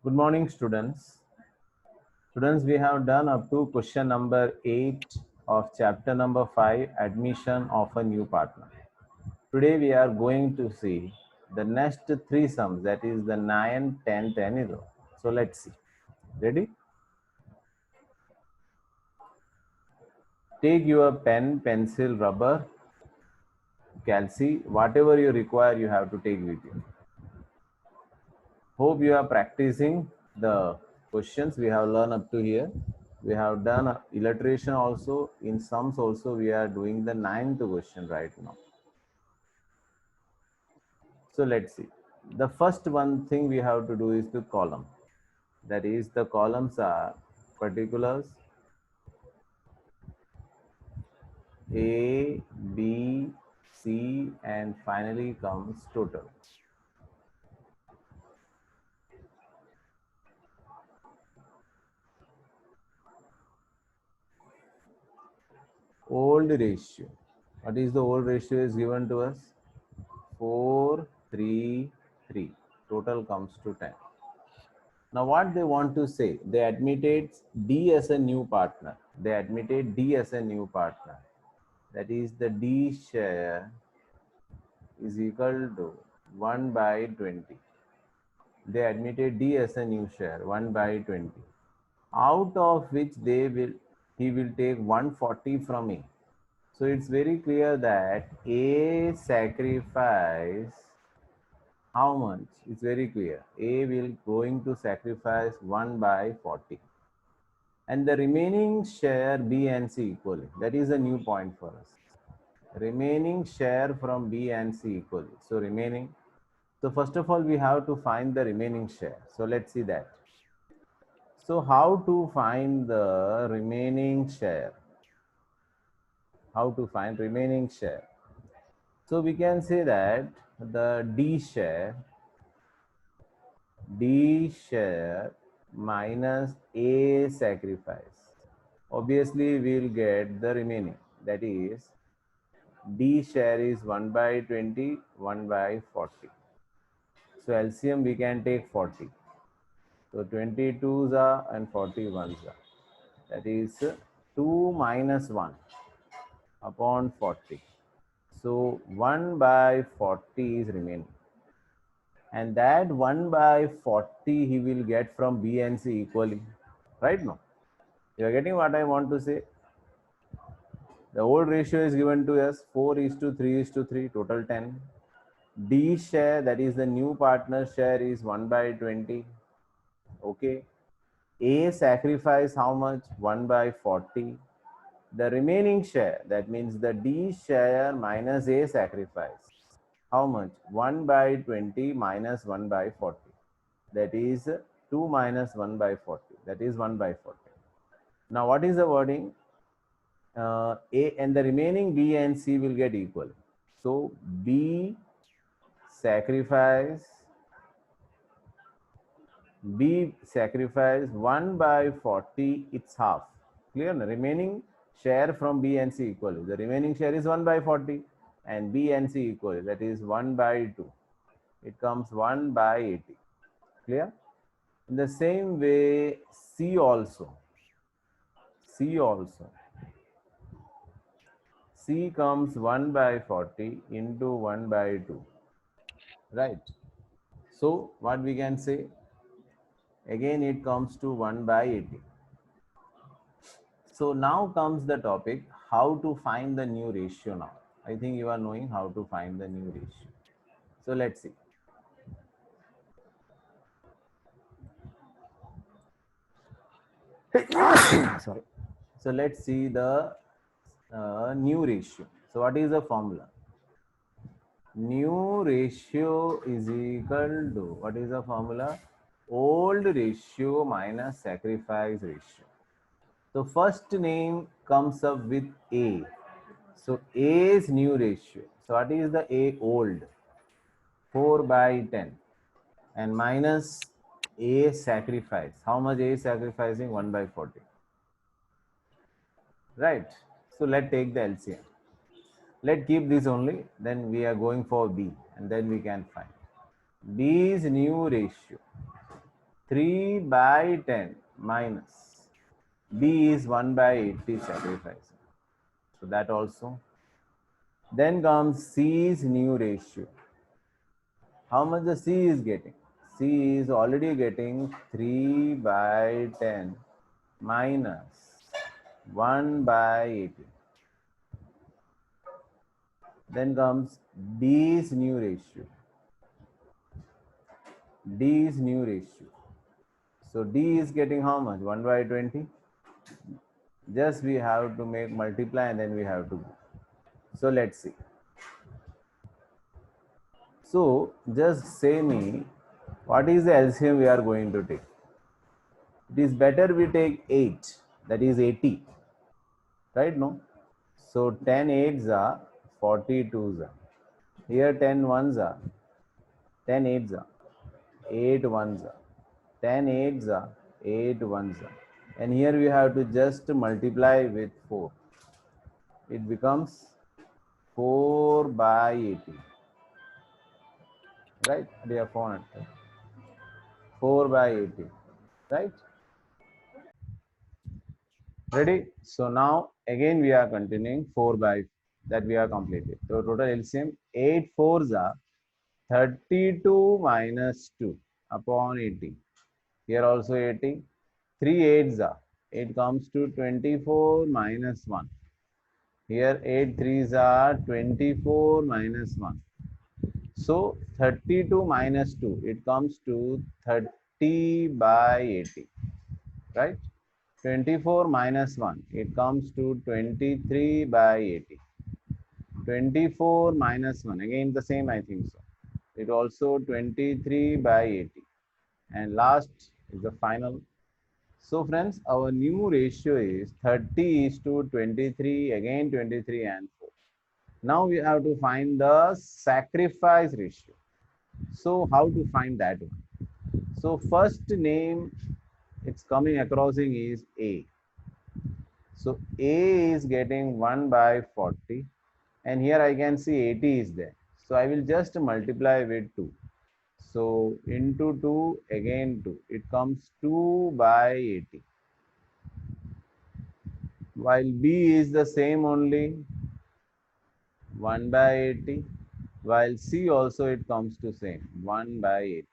Good morning, students. Students, we have done up to question number 8 of chapter number 5, admission of a new partner. Today we are going to see the next three sums, that is the 9, 10, 10, 11. So let's see. Ready? Take your pen, pencil, rubber, calci, whatever you require, you have to take with you. Hope you are practicing the questions we have learned up to here. We have done illustration also. In sums also, we are doing the 9th question right now. So let's see. The first one thing we have to do is the column. That is, the columns are particulars A, B, C, and finally comes total. Old ratio. What is the old ratio is given to us? 4, 3, 3. Total comes to 10. Now what they want to say, they admitted D as a new partner. They admitted D as a new partner. That is, the D share is equal to 1 by 20. They admitted D as a new share, 1 by 20. Out of which he will take 140 from A. So it's very clear that A sacrifice how much? It's very clear. A will going to sacrifice 1 by 40. And the remaining share B and C equally. That is a new point for us. Remaining share from B and C equally. So remaining. So first of all, we have to find the remaining share. So let's see that. So how to find the remaining share? How to find remaining share? So we can say that the D share minus A sacrifice. Obviously, we'll get the remaining. That is, D share is 1 by 20, 1 by 40. So LCM we can take 40. So 22s are and 41s are. That is 2 minus 1 upon 40. So 1 by 40 is remaining. And that 1 by 40 he will get from B and C equally. Right now? You are getting what I want to say? The old ratio is given to us 4 is to 3 is to 3, total 10. D share, that is the new partner share, is 1 by 20. Okay. A sacrifice how much? 1 by 40. The remaining share, that means the D share minus A sacrifice. How much? 1 by 20 minus 1 by 40. That is 2 minus 1 by 40. That is 1 by 40. Now what is the wording? A and the remaining B and C will get equal. So B sacrifice 1 by 40, it's half. Clear? Remaining share from B and C equal. The remaining share is 1 by 40 and B and C equal. That is 1 by 2. It comes 1 by 80. Clear? In the same way, C also. C comes 1 by 40 into 1 by 2. Right? So, what we can say? Again, it comes to 1 by 80. So, now comes the topic, how to find the new ratio now. I think you are knowing how to find the new ratio. So, let's see. Sorry. So, let's see the new ratio. So, what is the formula? New ratio is equal to, what is the formula? Old ratio minus sacrifice ratio. So first name comes up with A. So A's new ratio. So what is the A old? 4 by 10. And minus A sacrifice. How much A is sacrificing? 1 by 40. Right. So let's take the LCM. Let's keep this only. Then we are going for B. And then we can find B's new ratio. 3 by 10 minus B is 1 by 80 sacrifice. So that also. Then comes C's new ratio. How much the C is getting? C is already getting 3 by 10 minus 1 by 80. Then comes D's new ratio. D's new ratio. So D is getting how much? 1 by 20. Just we have to make multiply and then we have to go. So let's see. So just say me what is the LCM we are going to take. It is better we take 8, that is 80, right? No? So 10 8s are 42s are. Here 10 ones are 10 8s are 8 ones are 10 8s are 8 ones are. And here we have to just multiply with 4. It becomes 4 by 80. Right? They are 400. 4 by 80. Right? Ready? So now again we are continuing 4 by that we are completed. So total LCM 8 fours are 32 minus 2 upon 80. Here also 80. 3 eights are. It comes to 24 minus 1. Here 8 threes are 24 minus 1. So 32 minus 2, it comes to 30 by 80, right? 24 minus 1, it comes to 23 by 80. 24 minus 1, again the same I think so. It also 23 by 80. And last is the final. So friends, our new ratio is 30 is to 23, again 23 and 4. Now we have to find the sacrifice ratio. So how to find that one? So first name it's coming acrossing is A. So A is getting 1 by 40 and here I can see 80 is there. So I will just multiply with 2. So into 2 again 2. It comes 2 by 80. While B is the same only 1 by 80. While C also it comes to same 1 by 80.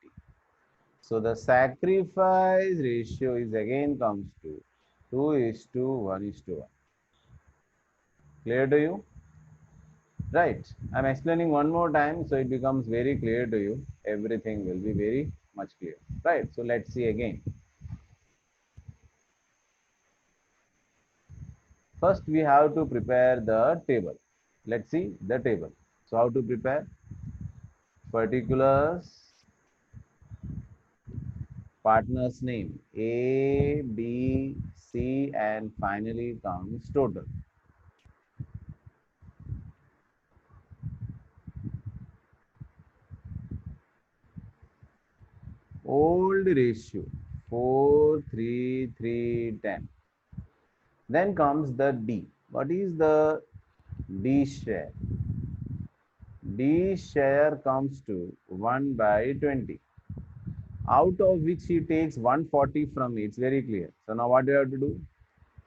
So the sacrifice ratio is again comes to 2 is to 1 is to 1. Clear to you? Right. I'm explaining one more time so it becomes very clear to you. Everything will be very much clear. Right. So let's see again. First we have to prepare the table. Let's see the table. So how to prepare? Particulars, partner's name A, B, C and finally comes total. Old ratio 4, 3, 3, 10. Then comes the D. What is the D share? D share comes to 1 by 20. Out of which he takes 140 from it. It's very clear. So now what do you have to do?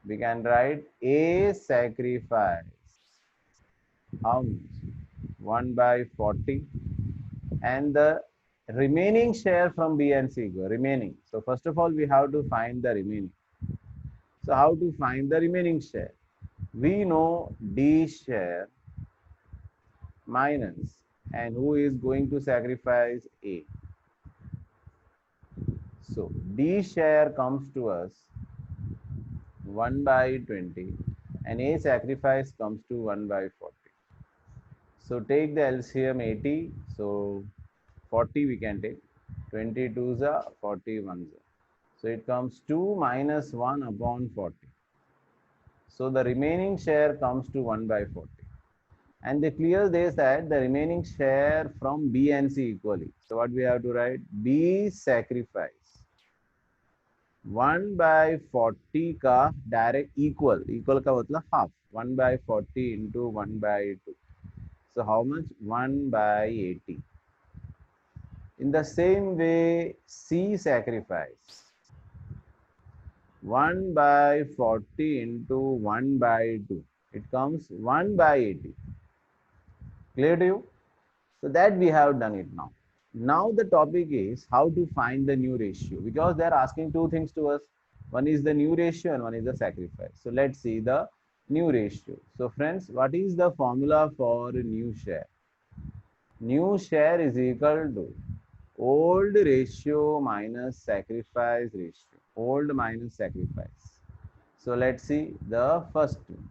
We can write A sacrifice. How much? 1 by 40. And the remaining share from B and C go. Remaining. So first of all, we have to find the remaining. So how to find the remaining share? We know D share minus and who is going to sacrifice A. So D share comes to us 1 by 20 and A sacrifice comes to 1 by 40. So take the LCM 80. So 40 we can take. 22s are 41s. So it comes 2 minus 1 upon 40. So the remaining share comes to 1 by 40. And they clear this that the remaining share from B and C equally. So what we have to write? B sacrifice 1 by 40 का direct equal. Equal का मतलब half. 1 by 40 into 1 by 2. So how much? 1 by 80. In the same way, C sacrifice 1 by 40 into 1 by 2. It comes 1 by 80. Clear to you? So that we have done it now. Now the topic is how to find the new ratio, because they are asking two things to us. One is the new ratio and one is the sacrifice. So let's see the new ratio. So friends, what is the formula for new share? New share is equal to old ratio minus sacrifice ratio. Old minus sacrifice. So let's see the first one.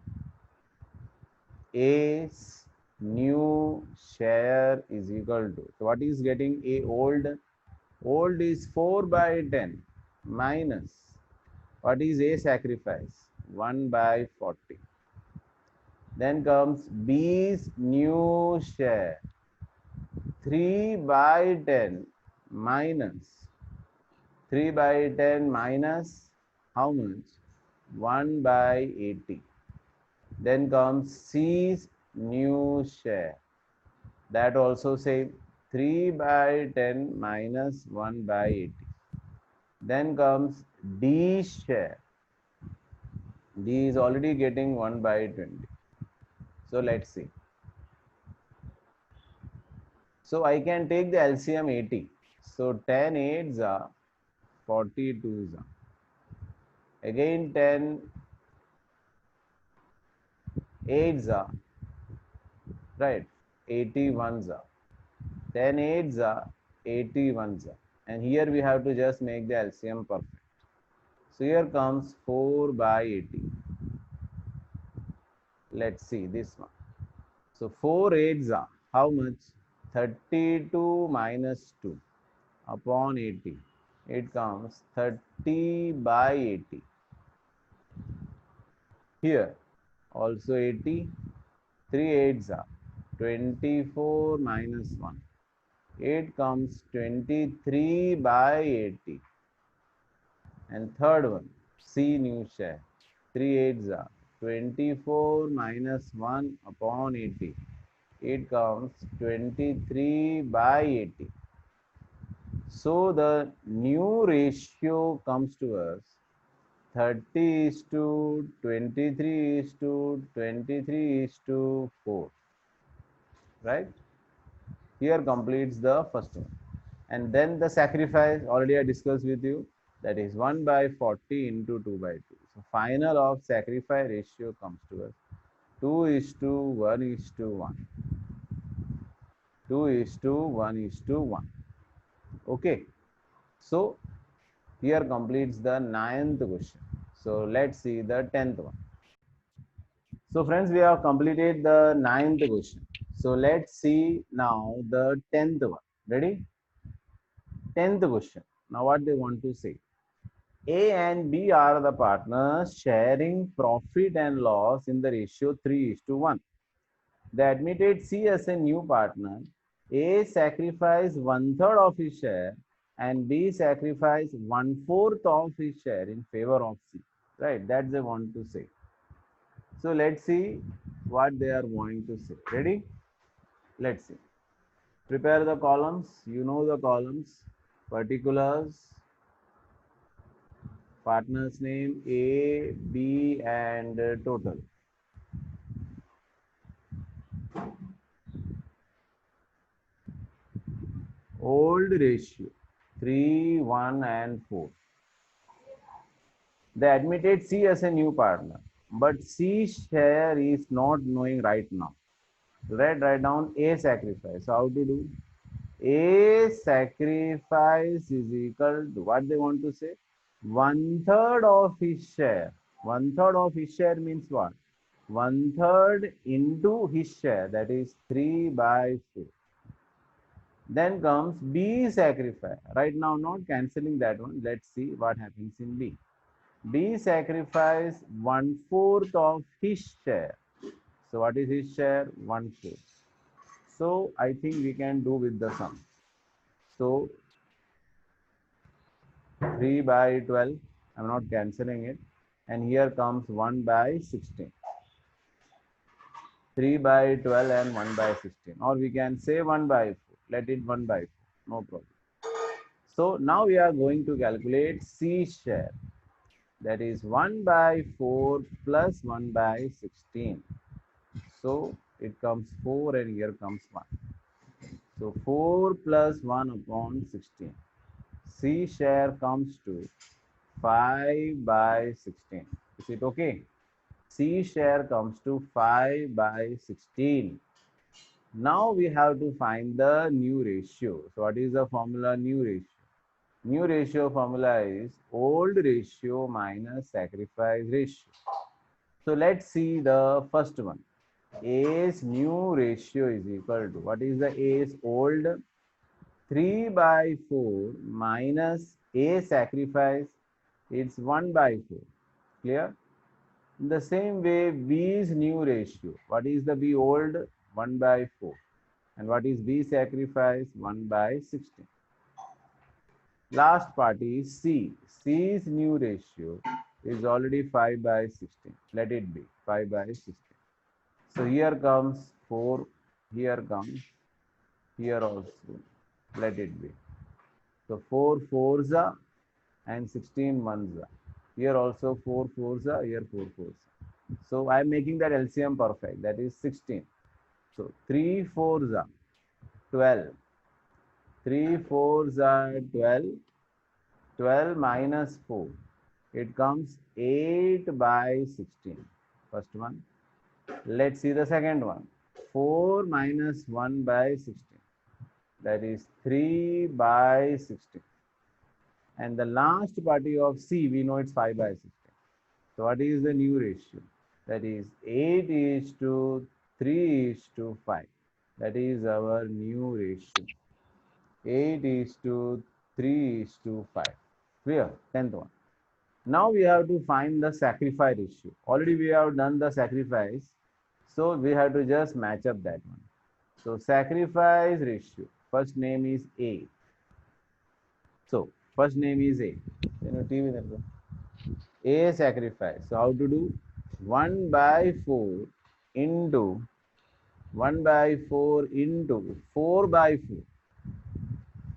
A's new share is equal to. So what is getting A old? Old is 4 by 10 minus. What is A sacrifice? 1 by 40. Then comes B's new share. 3 by 10 minus. 3 by 10 minus how much? 1 by 80. Then comes C's new share. That also same 3 by 10 minus 1 by 80. Then comes D share. D is already getting 1 by 20. So let's see. So I can take the LCM 80. So 10 8s are 42s are. Again 10 8s are right. 81s are. 10 8s are 81s are. And here we have to just make the LCM perfect. So here comes 4 by 80. Let's see this one. So 4 8s are how much? 32 minus 2 upon 80. It comes 30 by 80. Here also 80. 3 8s are 24 minus 1. It comes 23 by 80. And third one, C new share. 3 8s are 24 minus 1 upon 80. It comes 23 by 80. So the new ratio comes to us 30 is to 23 is to 23 is to 4. Right? Here completes the first one. And then the sacrifice already I discussed with you, that is 1 by 40 into 2 by 2. So final of sacrifice ratio comes to us 2 is to 1 is to 1. 2 is to 1 is to 1. Okay. So here completes the 9th question. So let's see the 10th one. So friends, we have completed the 9th question. So let's see now the 10th one. Ready? 10th question. Now what they want to say. A and B are the partners sharing profit and loss in the ratio 3 is to 1. They admitted C as a new partner. A sacrificed 1/3 of his share and B sacrificed 1/4 of his share in favor of C. Right? That's they want to say. So let's see what they are going to say. Ready? Let's see. Prepare the columns. You know the columns. Particulars, partner's name, A, B, and total. Old ratio 3, 1, and 4. They admitted C as a new partner, but C share is not knowing right now. Write down A sacrifice. How to do? A sacrifice is equal to what they want to say? 1/3 of his share. 1/3 of his share means what? 1/3 into his share, that is 3 by 4. Then comes B sacrifice. Right now, not cancelling that one. Let's see what happens in B. B sacrifice 1/4 of his share. So what is his share? 1/4. So I think we can do with the sum. So 3 by 12. I'm not cancelling it. And here comes 1 by 16. 3 by 12 and 1 by 16. Or we can say 1 by 4. Let it 1 by 4. No problem. So now we are going to calculate C share. That is 1 by 4 plus 1 by 16. So it comes 4 and here comes 1. So 4 plus 1 upon 16. C share comes to 5 by 16. Is it okay? C share comes to 5 by 16. Now we have to find the new ratio. So what is the formula new ratio? New ratio formula is old ratio minus sacrifice ratio. So let's see the first one. A's new ratio is equal to, what is the A's old? 3 by 4 minus A sacrifice, it's 1 by 4. Clear? In the same way, B's new ratio. What is the B old? 1 by 4. And what is B sacrifice? 1 by 16. Last part is C. C's new ratio is already 5 by 16. Let it be 5 by 16. So here comes 4. Here comes. Here also. Let it be. So 4 fours are and 16 ones are. Here also 4 fours are. Here 4 fours are. So I am making that LCM perfect. That is 16. So 3 fours are 12. 3 fours are 12. 12 minus 4. It comes 8 by 16. First one. Let's see the second one. 4 minus 1 by 16. That is 3 by 16. And the last party of C, we know it's 5 by 16. So what is the new ratio? That is 8 is to 3 is to 5. That is our new ratio. 8 is to 3 is to 5. Clear? 10th one. Now we have to find the sacrifice ratio. Already we have done the sacrifice. So we have to just match up that one. So sacrifice ratio. First name is A. So first name is A. A sacrifice. So how to do? 1 by 4 into 1 by 4 into 4 by 4.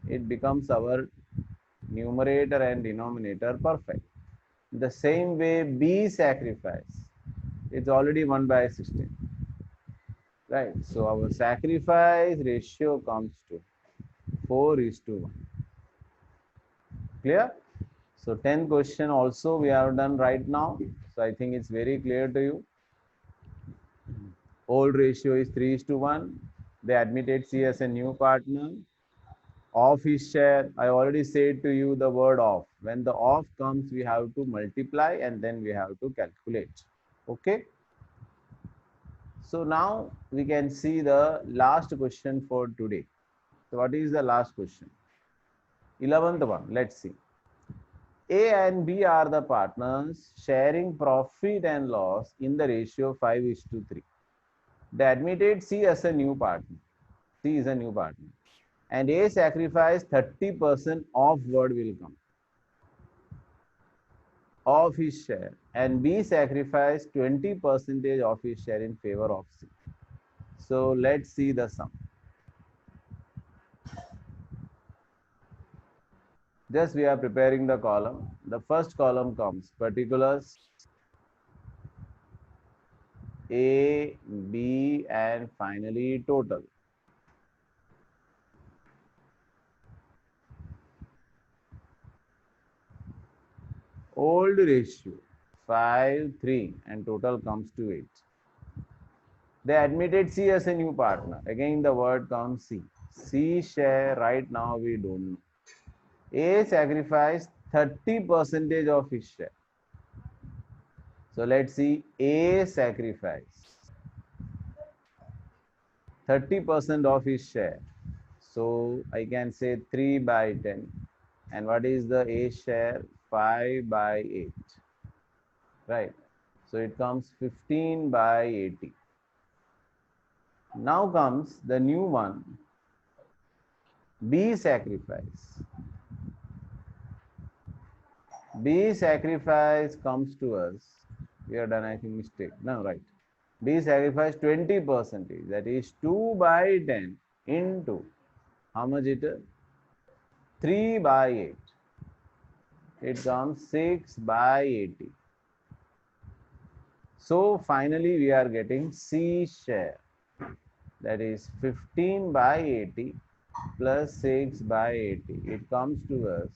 It becomes our numerator and denominator perfect. The same way B sacrifice. It's already 1 by 16. Right. So our sacrifice ratio comes to 4 is to 1. Clear? So 10th question also we have done right now. So I think it's very clear to you. Old ratio is 3 is to 1. They admitted C as a new partner. Off his share. I already said to you the word off. When the off comes, we have to multiply and then we have to calculate. Okay. So now we can see the last question for today. So what is the last question? 11th one. Let's see. A and B are the partners sharing profit and loss in the ratio 5 is to 3. They admitted C as a new partner. C is a new partner. And A sacrifice 30% of what will come of his share, and B sacrifice 20% of his share in favor of C. So let's see the sum. Just we are preparing the column. The first column comes particulars A, B, and finally total. Old ratio 5, 3, and total comes to 8. They admitted C as a new partner. Again, the word comes C. C share right now we don't know. A sacrificed 30% of his share. So let's see A sacrifice 30% of his share. So I can say 3 by 10. And what is the A share? 5 by 8. Right. So it comes 15 by 80. Now comes the new one. B sacrifice. B sacrifice comes to us. We have done, I think, mistake. No, right. B sacrifice 20%. That is 2 by 10 into how much it is? 3 by 8. It comes 6 by 80. So finally we are getting C share, that is 15 by 80 plus 6 by 80. It comes to us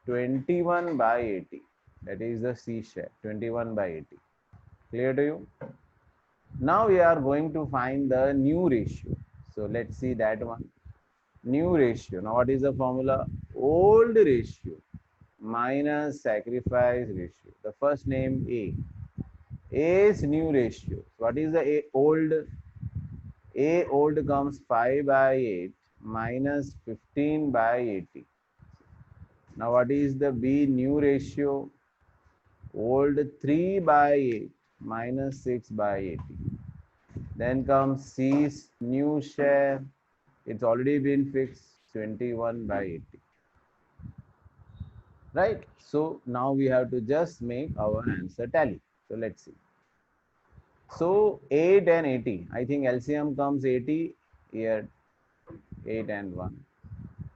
21 by 80. That is the C share, 21 by 80. Clear to you? Now we are going to find the new ratio. So let's see that one. New ratio. Now what is the formula? Old ratio minus sacrifice ratio. The first name A. A's new ratio. What is the A old? A old comes 5 by 8 minus 15 by 80. Now what is the B new ratio? Old 3 by 8 minus 6 by 80. Then comes C's new share. It's already been fixed, 21 by 80. Right? So now we have to just make our answer tally. So let's see. So 8 and 80. I think LCM comes 80. Here 8 and 1.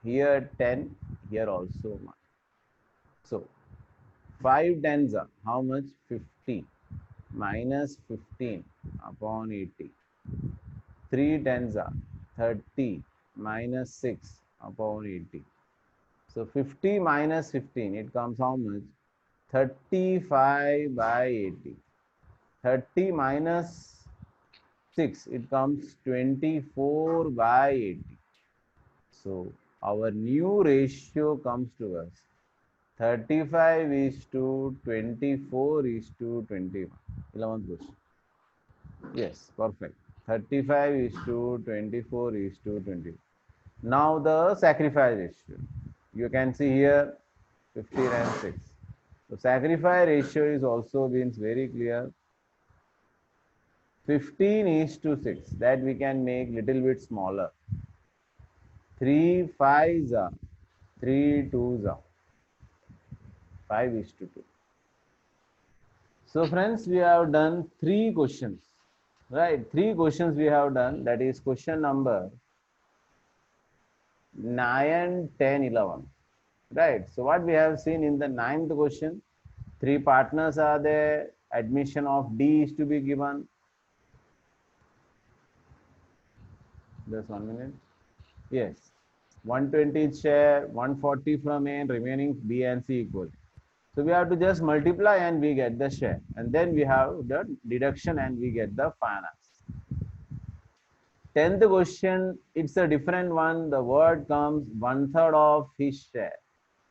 Here 10. Here also 1. So 5 tens are how much? 50 minus 15 upon 80. 3 tens are 30 minus 6 upon 80. So 50 minus 15, it comes how much? 35 by 80. 30 minus 6, it comes 24 by 80. So our new ratio comes to us 35 is to 24 is to 21. 11th question. Yes, perfect. 35 is to 24 is to 20. Now the sacrifice ratio. You can see here 15 and 6. So sacrifice ratio is also means very clear. 15 is to 6. That we can make little bit smaller. 3 5s are 3 2s are 5 is to 2. So friends, we have done 3 questions. Right, 3 questions we have done. That is question number 9, 10, 11. Right. So what we have seen in the 9th question, 3 partners are there. Admission of D is to be given. Just 1 minute. Yes. 120 share, 140 from A, and remaining B and C equal. So we have to just multiply and we get the share. And then we have the deduction and we get the final. 10th question, it's a different one. The word comes 1/3 of his share.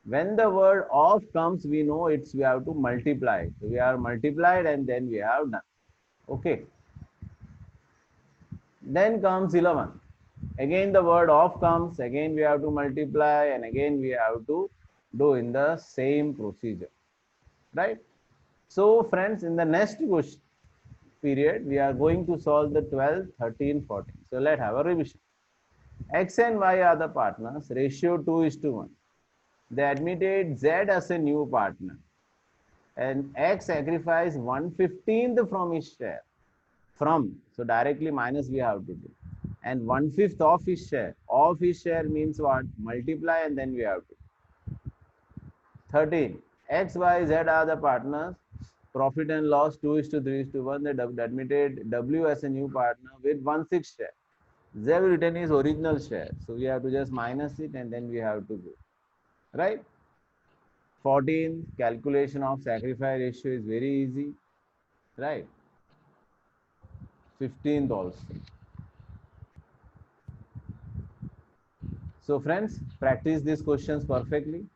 When the word of comes, we know it's we have to multiply. So we are multiplied and then we have done. Okay. Then comes 11. Again the word of comes. Again we have to multiply and again we have to do in the same procedure. Right. So friends, in the next question period, we are going to solve the 12, 13, 14. So let's have a revision. X and Y are the partners. Ratio 2 is to 1. They admitted Z as a new partner. And X sacrificed 1/15 from his share. So directly minus we have to do. And 1/5 of his share. Of his share means what? Multiply and then we have to. 13. X, Y, Z are the partners. Profit and loss 2 is to 3 is to 1. They admitted W as a new partner with 1/6 share. Z will retain his original share. So we have to just minus it and then we have to go. Right? 14. Calculation of sacrifice ratio is very easy. Right? 15th also. So friends, practice these questions perfectly.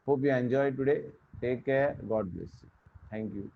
Hope you enjoyed today. Take care. God bless you. Thank you.